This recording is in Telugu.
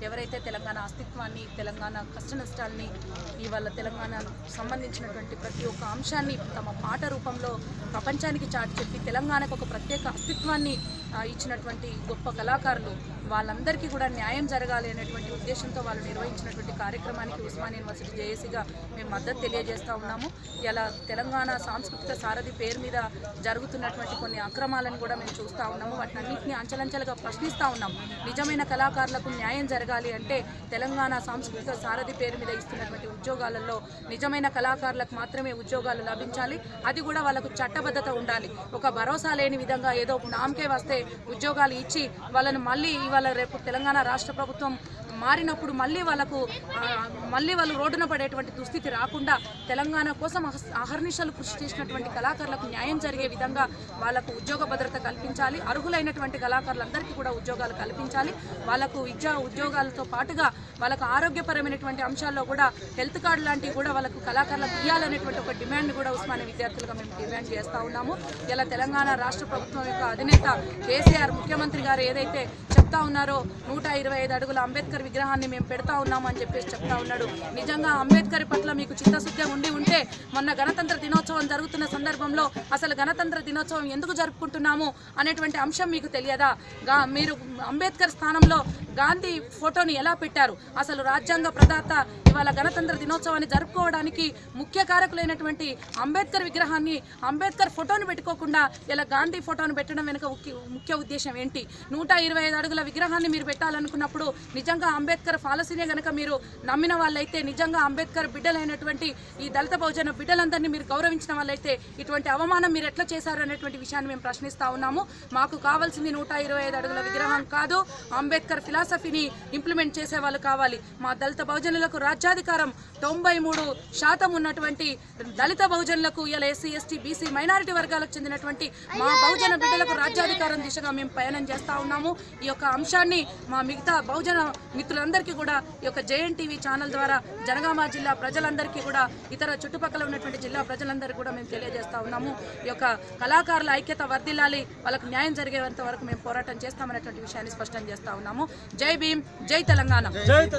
ఎవరైతే తెలంగాణ అస్తిత్వాన్ని, తెలంగాణ కష్ట నష్టాలని, ఇవాళ తెలంగాణ సంబంధించినటువంటి ప్రతి ఒక్క అంశాన్ని తమ పాట రూపంలో ప్రపంచానికి చాటి చెప్పి తెలంగాణకు ఒక ప్రత్యేక అస్తిత్వాన్ని ఇచ్చినటువంటి గొప్ప కళాకారులు, వాళ్ళందరికీ కూడా న్యాయం జరగాలి అనేటువంటి ఉద్దేశంతో వాళ్ళు నిర్వహించినటువంటి కార్యక్రమానికి ఉస్మానియా యూనివర్సిటీ జేఏసీగా మేము మద్దతు తెలియజేస్తూ ఉన్నాము. ఇలా తెలంగాణ సాంస్కృతిక సారథి పేరు మీద జరుగుతున్నటువంటి కొన్ని అక్రమాలను కూడా మేము చూస్తూ ఉన్నాము. వాటిని అన్నింటినీ అంచెలంచెలుగా ప్రశ్నిస్తూ ఉన్నాము. నిజమైన కళాకారులకు న్యాయం జరగాలి అంటే తెలంగాణ సాంస్కృతిక సారథి పేరు మీద ఇస్తున్నటువంటి ఉద్యోగాలలో నిజమైన కళాకారులకు మాత్రమే ఉద్యోగాలు లభించాలి. అది కూడా వాళ్ళకు చట్టబద్ధత ఉండాలి. ఒక భరోసా లేని విధంగా ఏదో నామకే వస్తే ఉద్యోగాలు ఇచ్చి వాళ్ళను మళ్ళీ ఇవాళ రేపు తెలంగాణ రాష్ట్ర ప్రభుత్వం మారినప్పుడు మళ్ళీ వాళ్ళు రోడ్డున పడేటువంటి దుస్థితి రాకుండా తెలంగాణ కోసం అహర్నిశలు కృషి చేసినటువంటి కళాకారులకు న్యాయం జరిగే విధంగా వాళ్ళకు ఉద్యోగ భద్రత కల్పించాలి. అర్హులైనటువంటి కళాకారులందరికీ కూడా ఉద్యోగాలు కల్పించాలి. వాళ్ళకు ఉద్యోగాలతో పాటుగా వాళ్ళకు ఆరోగ్యపరమైనటువంటి అంశాల్లో కూడా హెల్త్ కార్డు లాంటివి కూడా వాళ్ళకు కళాకారులకు ఇవ్వాలనేటువంటి ఒక డిమాండ్ కూడా ఉస్మానియా విద్యార్థులుగా మేము డిమాండ్ చేస్తూ ఉన్నాము. ఇలా తెలంగాణ రాష్ట్ర ప్రభుత్వం యొక్క అధినేత కేసీఆర్ ముఖ్యమంత్రి గారు ఏదైతే చెప్తా ఉన్నారో 125 అడుగుల అంబేద్కర్ విగ్రహాన్ని మేము పెడతా ఉన్నాము అని చెప్పేసి చెప్తా ఉన్నాడు. నిజంగా అంబేద్కర్ పట్ల మీకు చిత్తశుద్ధి ఉంటే మొన్న గణతంత్ర దినోత్సవం జరుగుతున్న సందర్భంలో అసలు గణతంత్ర దినోత్సవం ఎందుకు జరుపుకుంటున్నాము అనేటువంటి అంశం మీకు తెలియదా? మీరు అంబేద్కర్ స్థానంలో గాంధీ ఫోటోని ఎలా పెట్టారు? అసలు రాజ్యాంగ ప్రదాత ఇవాళ గణతంత్ర దినోత్సవాన్ని జరుపుకోవడానికి ముఖ్య కారకులైనటువంటి అంబేద్కర్ విగ్రహాన్ని, అంబేద్కర్ ఫోటోను పెట్టుకోకుండా ఇలా గాంధీ ఫోటోను పెట్టడం వెనుక ముఖ్య ఉద్దేశం ఏంటి? 125 అడుగుల విగ్రహాన్ని మీరు పెట్టాలనుకున్నప్పుడు నిజంగా అంబేద్కర్ పాలసీనే కనుక మీరు నమ్మిన వాళ్ళైతే, నిజంగా అంబేద్కర్ బిడ్డలైనటువంటి ఈ దళిత బహుజన బిడ్డలందరినీ మీరు గౌరవించిన వాళ్ళైతే ఇటువంటి అవమానం మీరు ఎట్లా చేశారు అనేటువంటి విషయాన్ని మేము ప్రశ్నిస్తా ఉన్నాము. మాకు కావాల్సింది 125 అడుగుల విగ్రహం కాదు, అంబేద్కర్ ఫిలాసఫీని ఇంప్లిమెంట్ చేసే వాళ్ళు కావాలి. మా దళిత బహుజనులకు రాజ్యాధికారం 93% ఉన్నటువంటి దళిత బహుజనులకు, ఇలా ఎస్సీ ఎస్టీ బీసీ మైనారిటీ వర్గాలకు చెందినటువంటి మా బహుజన బిడ్డలకు రాజ్యాధికారం దిశగా మేము పయనం చేస్తూ ఉన్నాము. ఈ యొక్క అంశాన్ని మా మిగతా బహుజన మిత్రులందరికీ కూడా ఈ యొక్క జేఎన్టీవీ ఛానల్ ద్వారా జనగామ జిల్లా ప్రజలందరికీ కూడా, ఇతర చుట్టుపక్కల ఉన్నటువంటి జిల్లా ప్రజలందరికీ కూడా మేము తెలియజేస్తా ఉన్నాము. ఈ యొక్క కళాకారుల ఐక్యత వర్ధిల్లాలి, వాళ్ళకు న్యాయం జరిగేంత వరకు మేము పోరాటం చేస్తామనేటువంటి విషయాన్ని స్పష్టం చేస్తా ఉన్నాము. జై భీమ్, జై తెలంగాణ.